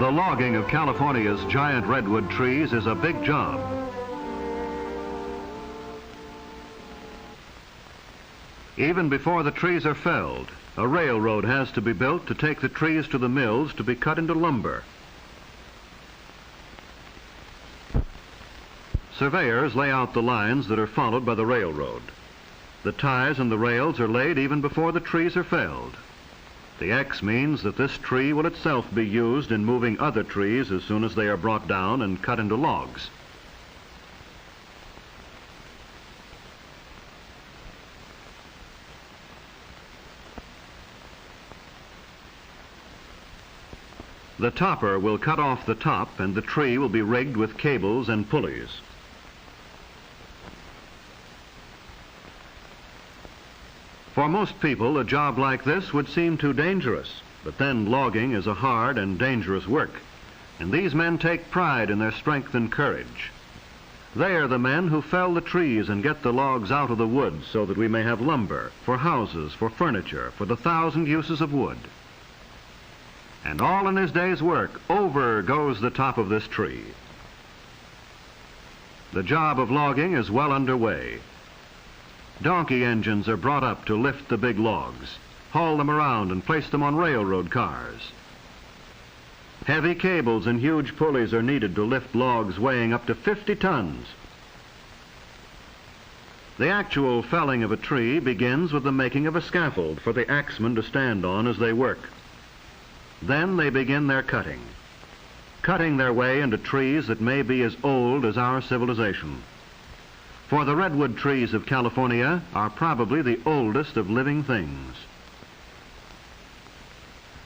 The logging of California's giant redwood trees is a big job. Even before the trees are felled, a railroad has to be built to take the trees to the mills to be cut into lumber. Surveyors lay out the lines that are followed by the railroad. The ties and the rails are laid even before the trees are felled. The X means that this tree will itself be used in moving other trees as soon as they are brought down and cut into logs. The topper will cut off the top and the tree will be rigged with cables and pulleys. For most people, a job like this would seem too dangerous, but then logging is a hard and dangerous work, and these men take pride in their strength and courage. They are the men who fell the trees and get the logs out of the woods so that we may have lumber, for houses, for furniture, for the 1,000 uses of wood. And all in his day's work, over goes the top of this tree. The job of logging is well underway. Donkey engines are brought up to lift the big logs, haul them around and place them on railroad cars. Heavy cables and huge pulleys are needed to lift logs weighing up to 50 tons. The actual felling of a tree begins with the making of a scaffold for the axemen to stand on as they work. Then they begin their cutting their way into trees that may be as old as our civilization. For the redwood trees of California are probably the oldest of living things.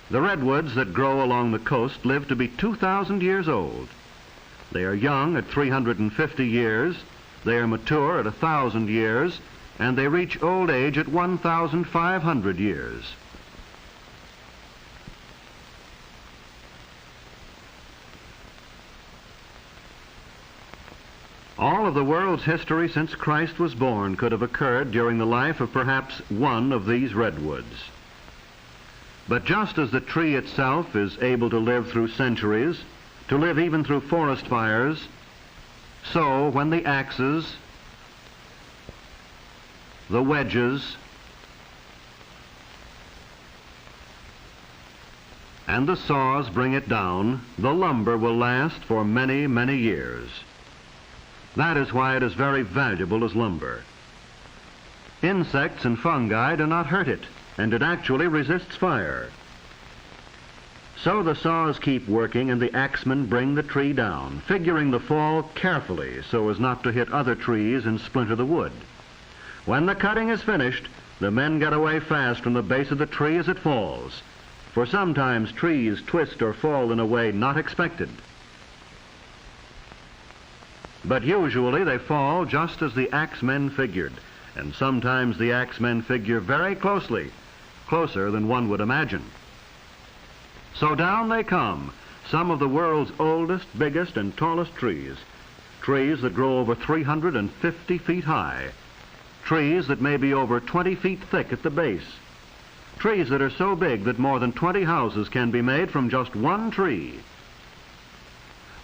The redwoods that grow along the coast live to be 2,000 years old. They are young at 350 years, they are mature at 1,000 years, and they reach old age at 1,500 years. All of the world's history since Christ was born could have occurred during the life of perhaps one of these redwoods. But just as the tree itself is able to live through centuries, to live even through forest fires, so when the axes, the wedges, and the saws bring it down, the lumber will last for many, many years. That is why it is very valuable as lumber. Insects and fungi do not hurt it, and it actually resists fire. So the saws keep working and the axemen bring the tree down, figuring the fall carefully so as not to hit other trees and splinter the wood. When the cutting is finished, the men get away fast from the base of the tree as it falls, for sometimes trees twist or fall in a way not expected. But usually they fall just as the axemen figured, and sometimes the axemen figure very closely, closer than one would imagine. So down they come, some of the world's oldest, biggest, and tallest trees, trees that grow over 350 feet high, trees that may be over 20 feet thick at the base, trees that are so big that more than 20 houses can be made from just one tree.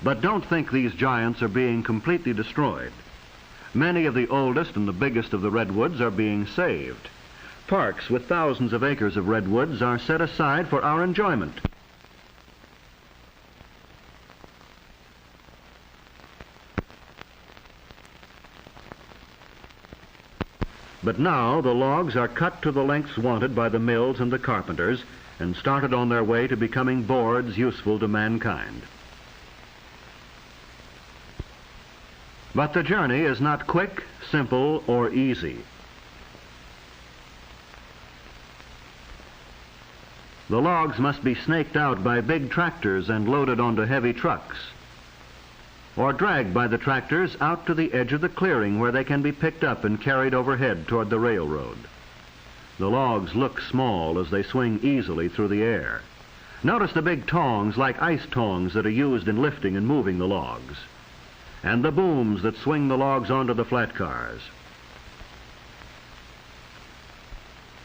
But don't think these giants are being completely destroyed. Many of the oldest and the biggest of the redwoods are being saved. Parks with thousands of acres of redwoods are set aside for our enjoyment. But now the logs are cut to the lengths wanted by the mills and the carpenters and started on their way to becoming boards useful to mankind. But the journey is not quick, simple, or easy. The logs must be snaked out by big tractors and loaded onto heavy trucks, or dragged by the tractors out to the edge of the clearing where they can be picked up and carried overhead toward the railroad. The logs look small as they swing easily through the air. Notice the big tongs like ice tongs that are used in lifting and moving the logs, and the booms that swing the logs onto the flat cars.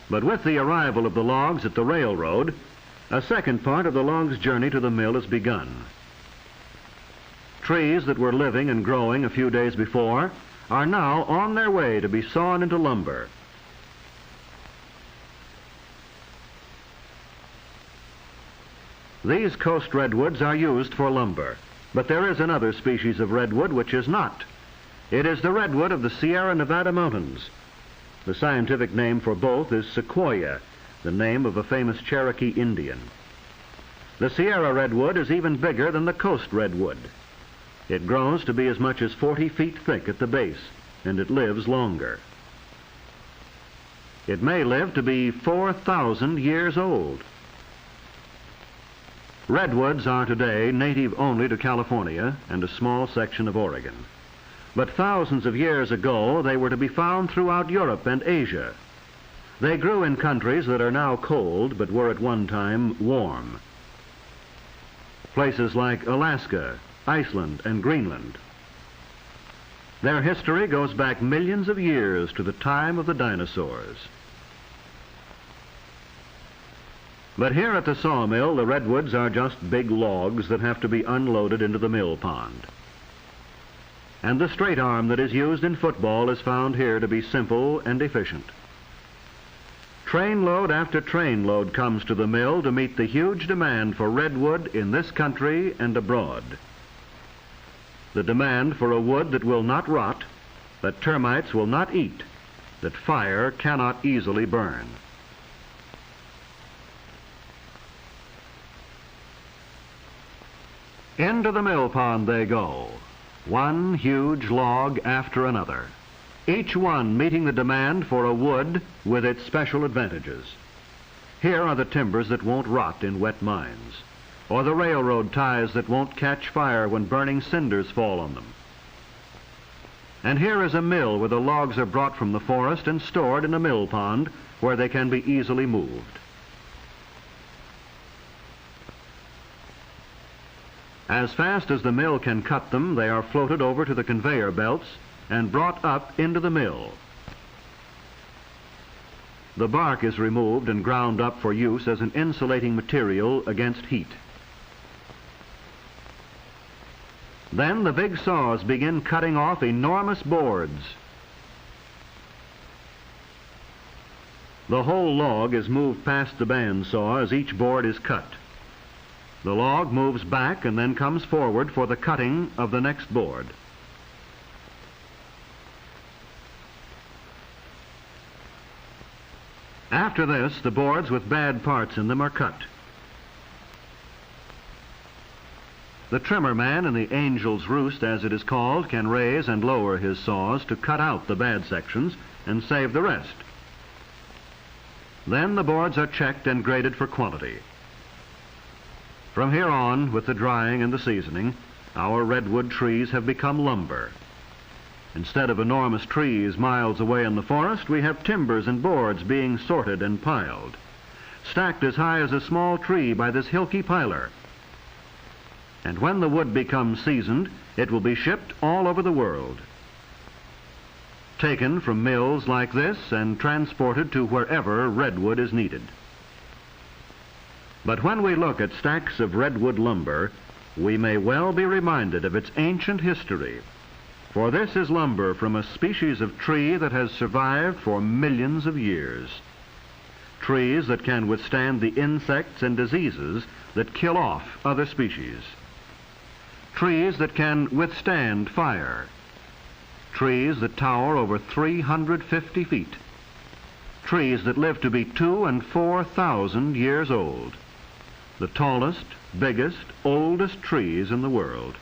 But with the arrival of the logs at the railroad, A second part of the log's journey to the mill has begun. Trees that were living and growing a few days before are now on their way to be sawn into lumber. These coast redwoods are used for lumber, but there is another species of redwood which is not. It is the redwood of the Sierra Nevada mountains. The scientific name for both is sequoia, the name of a famous Cherokee Indian. The Sierra redwood is even bigger than the coast redwood. It grows to be as much as 40 feet thick at the base, and it lives longer. It may live to be 4,000 years old. Redwoods are today native only to California and a small section of Oregon. But thousands of years ago, they were to be found throughout Europe and Asia. They grew in countries that are now cold, but were at one time warm. Places like Alaska, Iceland, and Greenland. Their history goes back millions of years to the time of the dinosaurs. But here at the sawmill, the redwoods are just big logs that have to be unloaded into the mill pond. And the straight arm that is used in football is found here to be simple and efficient. Trainload after trainload comes to the mill to meet the huge demand for redwood in this country and abroad. The demand for a wood that will not rot, that termites will not eat, that fire cannot easily burn. Into the mill pond they go, one huge log after another, each one meeting the demand for a wood with its special advantages. Here are the timbers that won't rot in wet mines, or the railroad ties that won't catch fire when burning cinders fall on them. And here is a mill where the logs are brought from the forest and stored in a mill pond where they can be easily moved. As fast as the mill can cut them, they are floated over to the conveyor belts and brought up into the mill. The bark is removed and ground up for use as an insulating material against heat. Then the big saws begin cutting off enormous boards. The whole log is moved past the bandsaw as each board is cut. The log moves back and then comes forward for the cutting of the next board. After this, the boards with bad parts in them are cut. The trimmer man in the angel's roost, as it is called, can raise and lower his saws to cut out the bad sections and save the rest. Then the boards are checked and graded for quality. From here on, with the drying and the seasoning, our redwood trees have become lumber. Instead of enormous trees miles away in the forest, we have timbers and boards being sorted and piled, stacked as high as a small tree by this hilky piler. And when the wood becomes seasoned, it will be shipped all over the world, taken from mills like this and transported to wherever redwood is needed. But when we look at stacks of redwood lumber, we may well be reminded of its ancient history, for this is lumber from a species of tree that has survived for millions of years. Trees that can withstand the insects and diseases that kill off other species. Trees that can withstand fire. Trees that tower over 350 feet. Trees that live to be 2,000 and 4,000 years old. The tallest, biggest, oldest trees in the world.